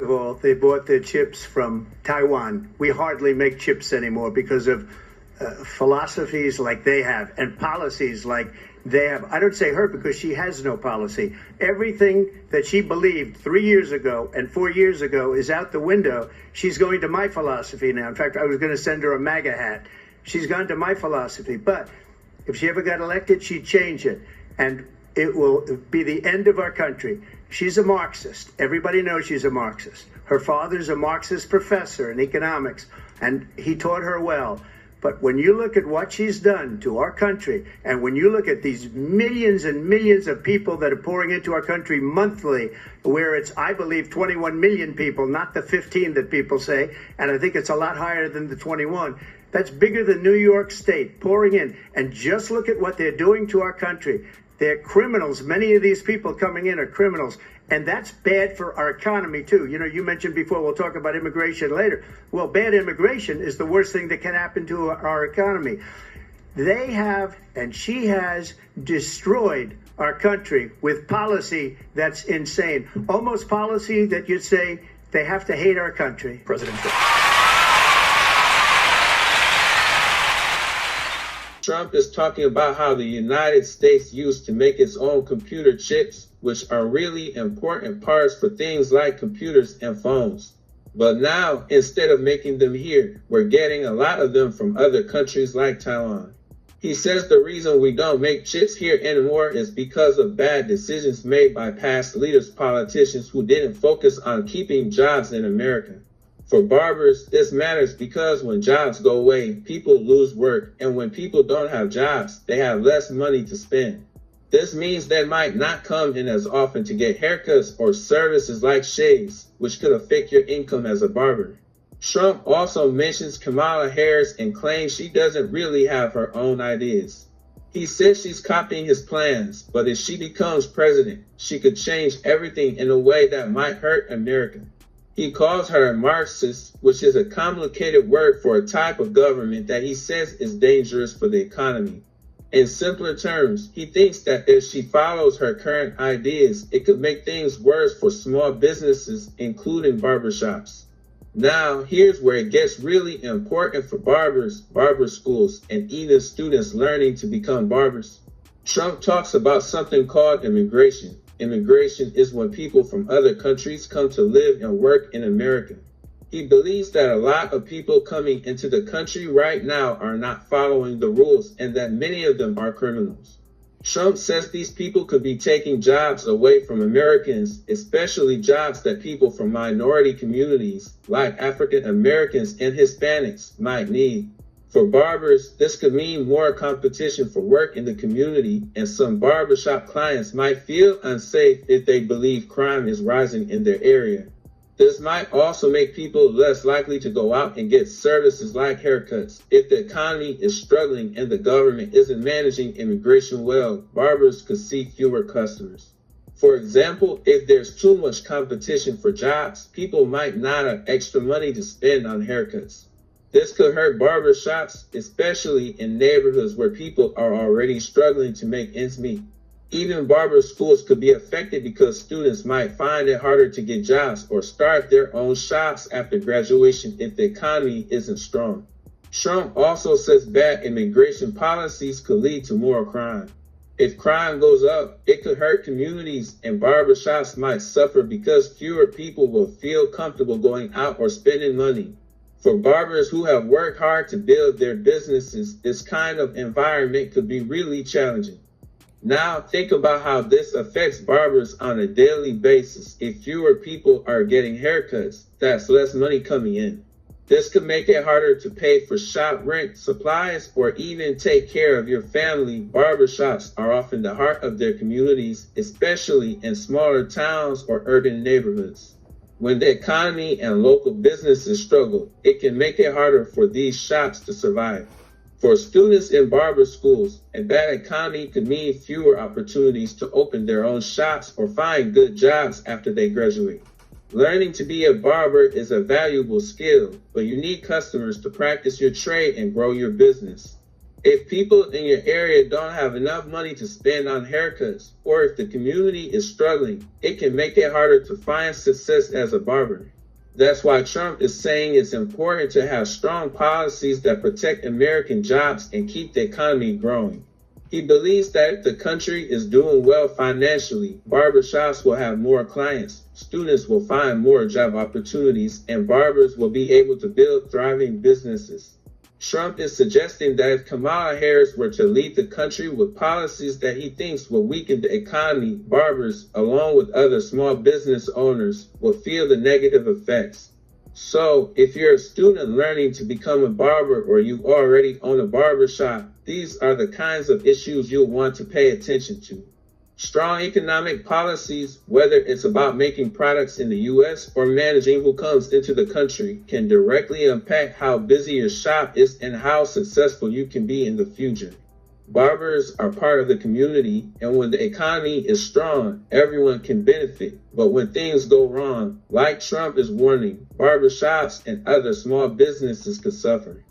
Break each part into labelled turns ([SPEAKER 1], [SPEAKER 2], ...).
[SPEAKER 1] of all, they bought their chips from Taiwan. We hardly make chips anymore because of philosophies like they have and policies like they have. I don't say her because she has no policy. Everything that she believed 3 years ago and 4 years ago is out the window. She's going to my philosophy now. In fact, I was going to send her a MAGA hat. She's gone to my philosophy. But if she ever got elected, she'd change it. And it will be the end of our country. She's a Marxist. Everybody knows she's a Marxist. Her father's a Marxist professor in economics, and he taught her well. But when you look at what she's done to our country, and when you look at these millions and millions of people that are pouring into our country monthly, where it's, I believe, 21 million people, not the 15 that people say, and I think it's a lot higher than the 21. That's bigger than New York State pouring in. And just look at what they're doing to our country. They're criminals. Many of these people coming in are criminals. And that's bad for our economy, too. You know, you mentioned before, we'll talk about immigration later. Well, bad immigration is the worst thing that can happen to our economy. They have, and she has, destroyed our country with policy that's insane. Almost policy that you'd say they have to hate our country.
[SPEAKER 2] President
[SPEAKER 3] Trump is talking about how the United States used to make its own computer chips, which are really important parts for things like computers and phones. But now, instead of making them here, we're getting a lot of them from other countries like Taiwan. He says the reason we don't make chips here anymore is because of bad decisions made by past leaders, politicians who didn't focus on keeping jobs in America. For barbers, this matters because when jobs go away, people lose work, and when people don't have jobs, they have less money to spend. This means they might not come in as often to get haircuts or services like shaves, which could affect your income as a barber. Trump also mentions Kamala Harris and claims she doesn't really have her own ideas. He says she's copying his plans, but if she becomes president, she could change everything in a way that might hurt America. He calls her a Marxist, which is a complicated word for a type of government that he says is dangerous for the economy. In simpler terms, he thinks that if she follows her current ideas, it could make things worse for small businesses, including barbershops. Now, here's where it gets really important for barbers, barber schools, and even students learning to become barbers. Trump talks about something called immigration. Immigration is when people from other countries come to live and work in America. He believes that a lot of people coming into the country right now are not following the rules and that many of them are criminals. Trump says these people could be taking jobs away from Americans, especially jobs that people from minority communities like African Americans and Hispanics might need. For barbers, this could mean more competition for work in the community, and some barbershop clients might feel unsafe if they believe crime is rising in their area. This might also make people less likely to go out and get services like haircuts. If the economy is struggling and the government isn't managing immigration well, barbers could see fewer customers. For example, if there's too much competition for jobs, people might not have extra money to spend on haircuts. This could hurt barbershops, especially in neighborhoods where people are already struggling to make ends meet. Even barber schools could be affected because students might find it harder to get jobs or start their own shops after graduation if the economy isn't strong. Trump also says bad immigration policies could lead to more crime. If crime goes up, it could hurt communities, and barbershops might suffer because fewer people will feel comfortable going out or spending money. For barbers who have worked hard to build their businesses, this kind of environment could be really challenging. Now think about how this affects barbers on a daily basis. If fewer people are getting haircuts, that's less money coming in. This could make it harder to pay for shop rent, supplies, or even take care of your family. Barbershops are often the heart of their communities, especially in smaller towns or urban neighborhoods. When the economy and local businesses struggle, it can make it harder for these shops to survive. For students in barber schools, a bad economy could mean fewer opportunities to open their own shops or find good jobs after they graduate. Learning to be a barber is a valuable skill, but you need customers to practice your trade and grow your business. If people in your area don't have enough money to spend on haircuts, or if the community is struggling, it can make it harder to find success as a barber. That's why Trump is saying it's important to have strong policies that protect American jobs and keep the economy growing. He believes that if the country is doing well financially, barbershops will have more clients, students will find more job opportunities, and barbers will be able to build thriving businesses. Trump is suggesting that if Kamala Harris were to lead the country with policies that he thinks will weaken the economy, barbers, along with other small business owners, will feel the negative effects. So, if you're a student learning to become a barber or you already own a barbershop, these are the kinds of issues you'll want to pay attention to. Strong economic policies, whether it's about making products in the U.S. or managing who comes into the country, can directly impact how busy your shop is and how successful you can be in the future. Barbers are part of the community, and when the economy is strong, everyone can benefit. But when things go wrong, like Trump is warning, barbershops and other small businesses could suffer.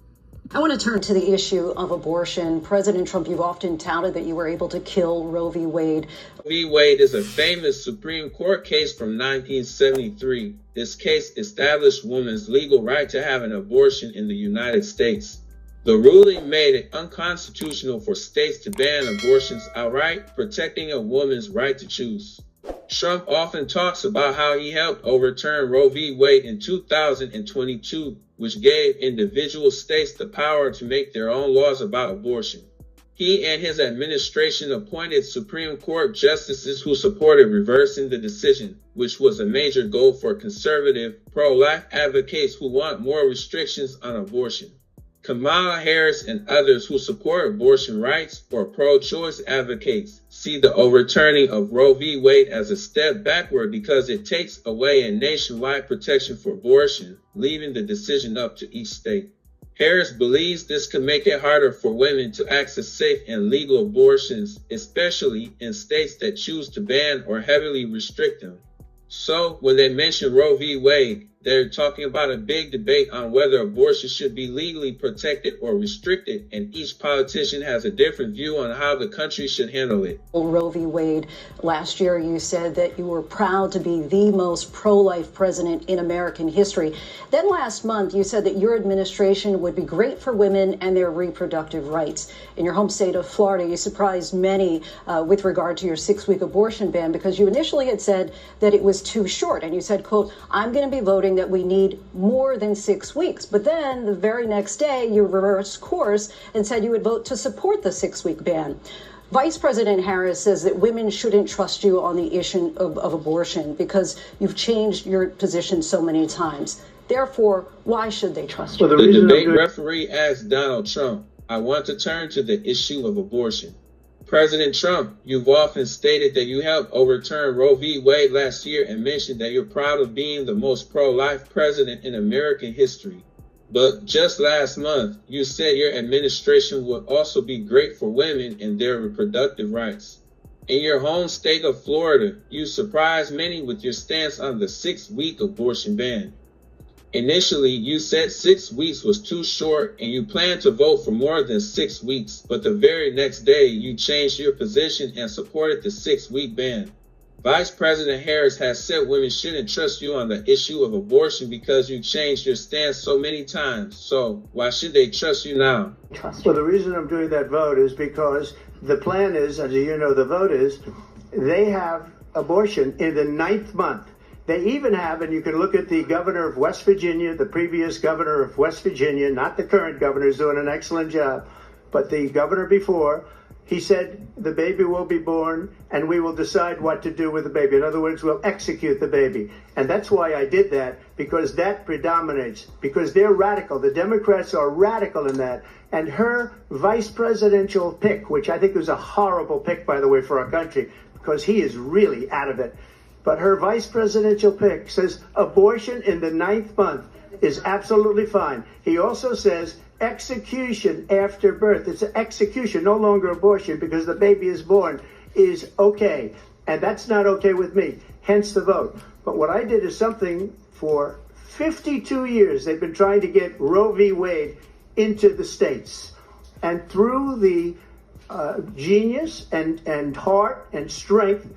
[SPEAKER 2] I want to turn to the issue of abortion. President Trump, you've often touted that you were able to kill Roe v. Wade.
[SPEAKER 3] Roe v. Wade is a famous Supreme Court case from 1973. This case established women's legal right to have an abortion in the United States. The ruling made it unconstitutional for states to ban abortions outright, protecting a woman's right to choose. Trump often talks about how he helped overturn Roe v. Wade in 2022, which gave individual states the power to make their own laws about abortion. He and his administration appointed Supreme Court justices who supported reversing the decision, which was a major goal for conservative, pro-life advocates who want more restrictions on abortion. Kamala Harris and others who support abortion rights or pro-choice advocates see the overturning of Roe v. Wade as a step backward because it takes away a nationwide protection for abortion, leaving the decision up to each state. Harris believes this could make it harder for women to access safe and legal abortions, especially in states that choose to ban or heavily restrict them. So, when they mention Roe v. Wade, they're talking about a big debate on whether abortion should be legally protected or restricted, and each politician has a different view on how the country should handle it.
[SPEAKER 2] Roe v. Wade, last year you said that you were proud to be the most pro-life president in American history. Then last month you said that your administration would be great for women and their reproductive rights. In your home state of Florida, you surprised many with regard to your 6-week abortion ban because you initially had said that it was too short. And you said, quote, "I'm going to be voting that we need more than 6 weeks." But then the very next day, you reversed course and said you would vote to support the 6-week ban. Vice President Harris says that women shouldn't trust you on the issue of abortion because you've changed your position so many times. Therefore, why should they trust you?
[SPEAKER 3] The debate referee asked Donald Trump, "I want to turn to the issue of abortion. President Trump, you've often stated that you helped overturn Roe v. Wade last year and mentioned that you're proud of being the most pro-life president in American history. But just last month, you said your administration would also be great for women and their reproductive rights. In your home state of Florida, you surprised many with your stance on the 6-week abortion ban. Initially, you said 6 weeks was too short and you planned to vote for more than 6 weeks, but the very next day you changed your position and supported the 6-week ban. Vice President Harris has said women shouldn't trust you on the issue of abortion because you changed your stance so many times. So why should they trust you now?
[SPEAKER 1] Well, the reason I'm doing that vote is because the plan is, as you know, the vote is, they have abortion in the 9th month. They even have, and you can look at the governor of West Virginia, the previous governor of West Virginia, not the current governor, who's doing an excellent job, but the governor before, he said the baby will be born and we will decide what to do with the baby. In other words, we'll execute the baby. And that's why I did that, because that predominates, because they're radical. The Democrats are radical in that. And her vice presidential pick, which I think was a horrible pick, by the way, for our country, because he is really out of it. But her vice presidential pick says abortion in the 9th month is absolutely fine. He also says execution after birth. It's an execution, no longer abortion, because the baby is born, is okay. And that's not okay with me, hence the vote. But what I did is something for 52 years. They've been trying to get Roe v. Wade into the states. And through the genius and heart and strength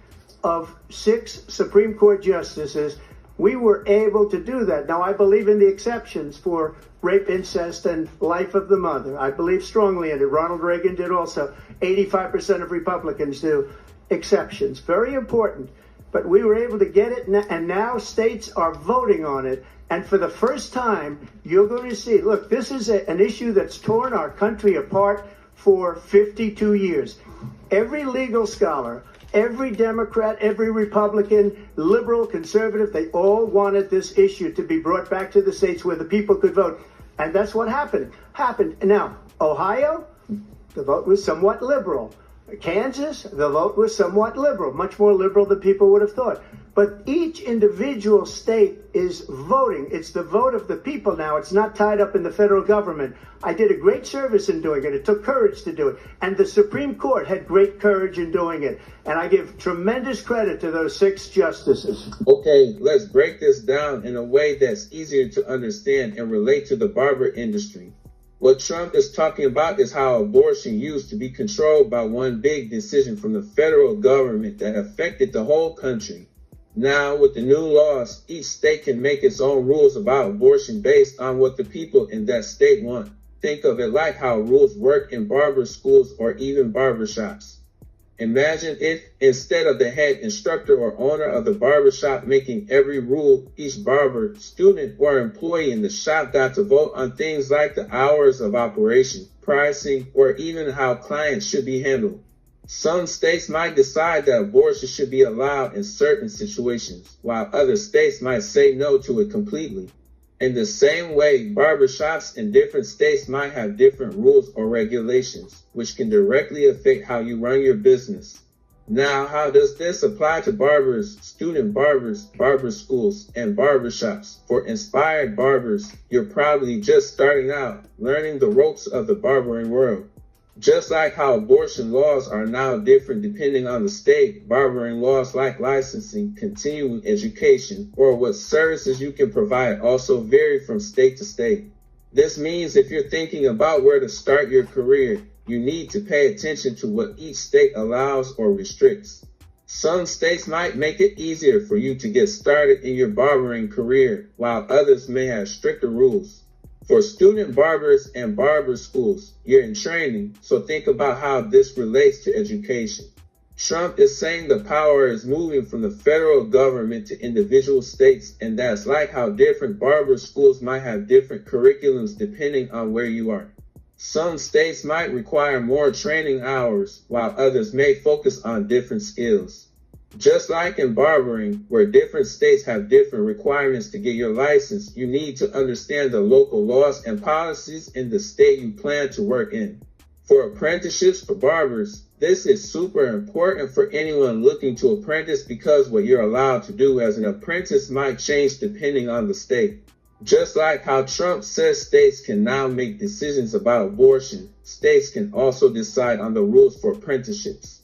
[SPEAKER 1] of 6 Supreme Court justices, we were able to do that. Now, I believe in the exceptions for rape, incest, and life of the mother. I believe strongly in it. Ronald Reagan did also. 85% of Republicans do. Exceptions. Very important. But we were able to get it, and now states are voting on it. And for the first time, you're going to see, look, this is an issue that's torn our country apart for 52 years. Every legal scholar, every Democrat, every Republican, liberal, conservative, they all wanted this issue to be brought back to the states where the people could vote. And that's what happened. Now, Ohio, the vote was somewhat liberal. Kansas, the vote was somewhat liberal, much more liberal than people would have thought. But each individual state is voting. It's the vote of the people now. It's not tied up in the federal government. I did a great service in doing it. It took courage to do it. And the Supreme Court had great courage in doing it. And I give tremendous credit to those 6 justices.
[SPEAKER 3] Okay, let's break this down in a way that's easier to understand and relate to the barber industry. What Trump is talking about is how abortion used to be controlled by one big decision from the federal government that affected the whole country. Now, with the new laws, each state can make its own rules about abortion based on what the people in that state want. Think of it like how rules work in barber schools or even barbershops. Imagine if, instead of the head instructor or owner of the barbershop making every rule, each barber, student, or employee in the shop got to vote on things like the hours of operation, pricing, or even how clients should be handled. Some states might decide that abortion should be allowed in certain situations, while other states might say no to it completely. In the same way, barbershops in different states might have different rules or regulations, which can directly affect how you run your business. Now, how does this apply to barbers, student barbers, barber schools, and barbershops? For inspired barbers, you're probably just starting out, learning the ropes of the barbering world. Just like how abortion laws are now different depending on the state, barbering laws like licensing, continuing education, or what services you can provide also vary from state to state. This means if you're thinking about where to start your career, you need to pay attention to what each state allows or restricts. Some states might make it easier for you to get started in your barbering career, while others may have stricter rules. For student barbers and barber schools, you're in training, so think about how this relates to education. Trump is saying the power is moving from the federal government to individual states, and that's like how different barber schools might have different curriculums depending on where you are. Some states might require more training hours, while others may focus on different skills. Just like in barbering, where different states have different requirements to get your license, you need to understand the local laws and policies in the state you plan to work in. For apprenticeships for barbers, this is super important for anyone looking to apprentice because what you're allowed to do as an apprentice might change depending on the state. Just like how Trump says states can now make decisions about abortion, states can also decide on the rules for apprenticeships.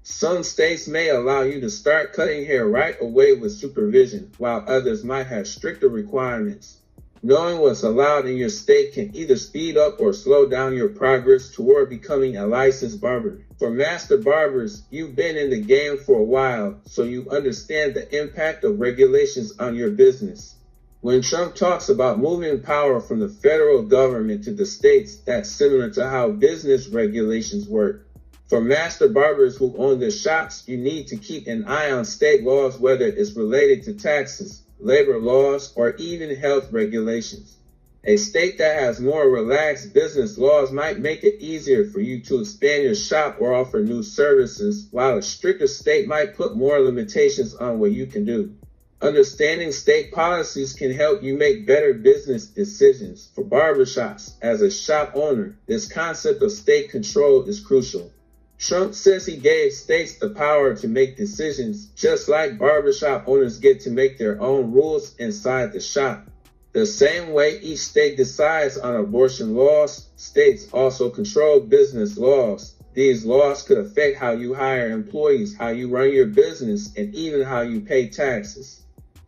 [SPEAKER 3] Some states may allow you to start cutting hair right away with supervision, while others might have stricter requirements. Knowing what's allowed in your state can either speed up or slow down your progress toward becoming a licensed barber. For master barbers, you've been in the game for a while, so you understand the impact of regulations on your business. When Trump talks about moving power from the federal government to the states, that's similar to how business regulations work. For master barbers who own their shops, you need to keep an eye on state laws, whether it's related to taxes, labor laws, or even health regulations. A state that has more relaxed business laws might make it easier for you to expand your shop or offer new services, while a stricter state might put more limitations on what you can do. Understanding state policies can help you make better business decisions. For barbershops, as a shop owner, this concept of state control is crucial. Trump says he gave states the power to make decisions, just like barbershop owners get to make their own rules inside the shop. The same way each state decides on abortion laws, states also control business laws. These laws could affect how you hire employees, how you run your business, and even how you pay taxes.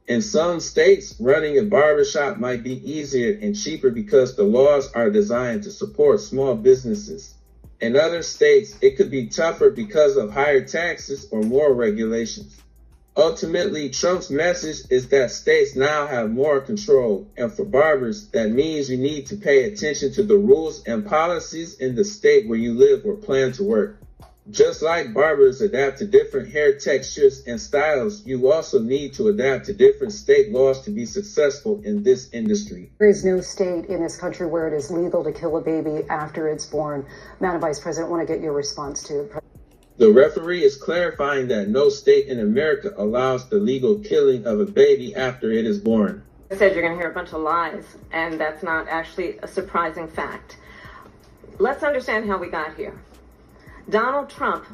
[SPEAKER 3] In some states, running a barbershop might be easier and cheaper because the laws are designed to support small businesses. In other states, it could be tougher because of higher taxes or more regulations. Ultimately, Trump's message is that states now have more control, and for barbers, that means you need to pay attention to the rules and policies in the state where you live or plan to work. Just like barbers adapt to different hair textures and styles, you also need to adapt to different state laws to be successful in this industry.
[SPEAKER 2] There is no state in this country where it is legal to kill a baby after it's born. Madam Vice President, I want to get your response to.
[SPEAKER 3] The referee is clarifying that no state in America allows the legal killing of a baby after it is born.
[SPEAKER 4] I said you're going to hear a bunch of lies, and that's not actually a surprising fact. Let's understand how we got here. Donald Trump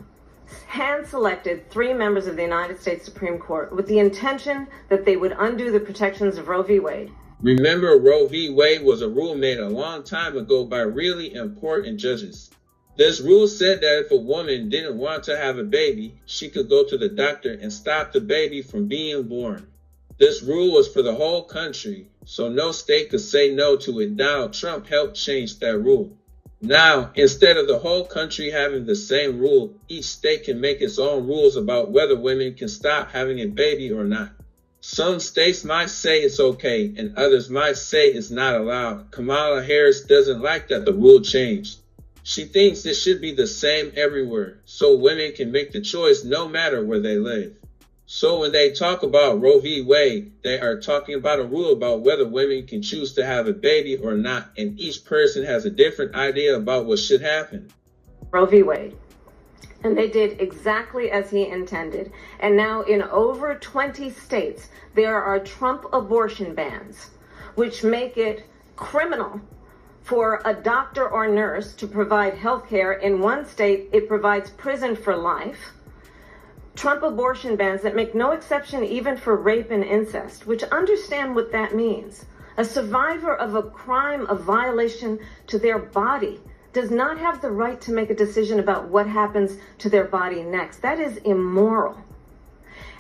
[SPEAKER 4] hand-selected 3 members of the United States Supreme Court with the intention that they would undo the protections of Roe v. Wade.
[SPEAKER 3] Remember, Roe v. Wade was a rule made a long time ago by really important judges. This rule said that if a woman didn't want to have a baby, she could go to the doctor and stop the baby from being born. This rule was for the whole country, so no state could say no to it. Donald Trump helped change that rule. Now, instead of the whole country having the same rule, each state can make its own rules about whether women can stop having a baby or not. Some states might say it's okay, and others might say it's not allowed. Kamala Harris doesn't like that the rule changed. She thinks it should be the same everywhere, so women can make the choice no matter where they live. So when they talk about Roe v. Wade, they are talking about a rule about whether women can choose to have a baby or not, and each person has a different idea about what should happen.
[SPEAKER 4] Roe v. Wade. And they did exactly as he intended. And now in over 20 states, there are Trump abortion bans, which make it criminal for a doctor or nurse to provide health care. In one state, it provides prison for life. Trump abortion bans that make no exception even for rape and incest, which understand what that means. A survivor of a crime, a violation to their body, does not have the right to make a decision about what happens to their body next. That is immoral.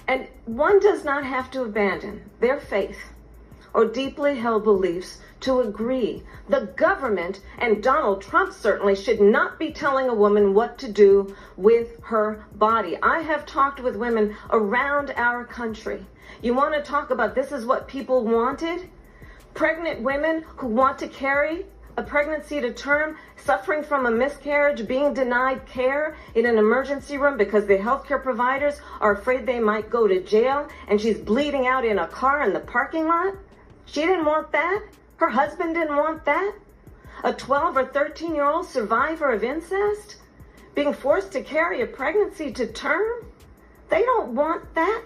[SPEAKER 4] And one does not have to abandon their faith or deeply held beliefs to agree. The government, and Donald Trump certainly, should not be telling a woman what to do with her body. I have talked with women around our country. You want to talk about this is what people wanted? Pregnant women who want to carry a pregnancy to term, suffering from a miscarriage, being denied care in an emergency room because the healthcare providers are afraid they might go to jail, and she's bleeding out in a car in the parking lot. She didn't want that. Her husband didn't want that. A 12 or 13-year-old survivor of incest being forced to carry a pregnancy to term. They don't want that.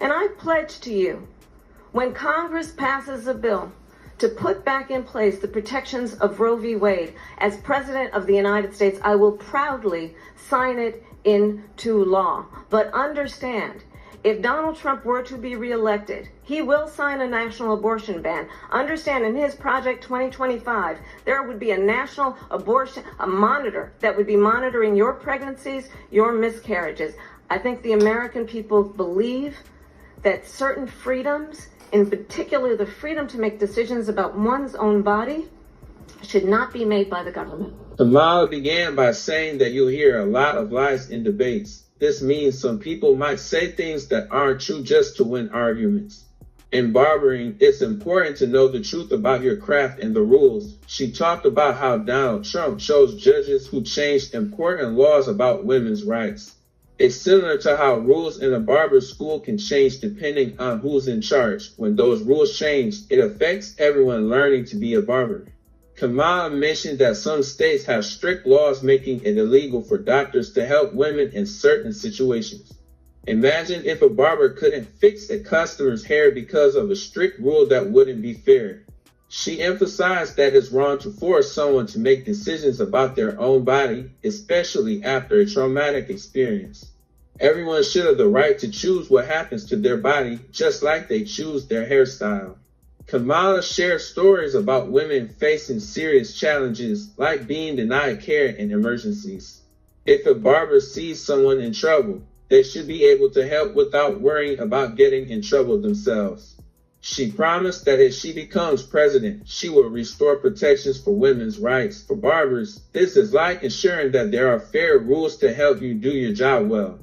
[SPEAKER 4] And I pledge to you, when Congress passes a bill to put back in place the protections of Roe v. Wade, as President of the United States, I will proudly sign it into law. But understand, if Donald Trump were to be reelected, he will sign a national abortion ban. Understand, in his Project 2025, there would be a national abortion, a monitor that would be monitoring your pregnancies, your miscarriages. I think the American people believe that certain freedoms, in particular the freedom to make decisions about one's own body, should not be made by the government.
[SPEAKER 3] Kamala began by saying that you'll hear a lot of lies in debates. This means some people might say things that aren't true just to win arguments. In barbering, it's important to know the truth about your craft and the rules. She talked about how Donald Trump chose judges who changed important laws about women's rights. It's similar to how rules in a barber school can change depending on who's in charge. When those rules change, it affects everyone learning to be a barber. Kamala mentioned that some states have strict laws making it illegal for doctors to help women in certain situations. Imagine if a barber couldn't fix a customer's hair because of a strict rule that wouldn't be fair. She emphasized that it's wrong to force someone to make decisions about their own body, especially after a traumatic experience. Everyone should have the right to choose what happens to their body, just like they choose their hairstyle. Kamala shared stories about women facing serious challenges, like being denied care in emergencies. If a barber sees someone in trouble, they should be able to help without worrying about getting in trouble themselves. She promised that if she becomes president, she will restore protections for women's rights. For barbers, this is like ensuring that there are fair rules to help you do your job well.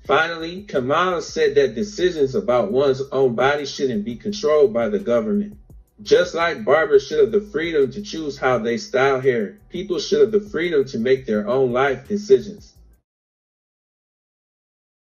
[SPEAKER 3] Finally, Kamala said that decisions about one's own body shouldn't be controlled by the government. Just like barbers should have the freedom to choose how they style hair, people should have the freedom to make their own life decisions.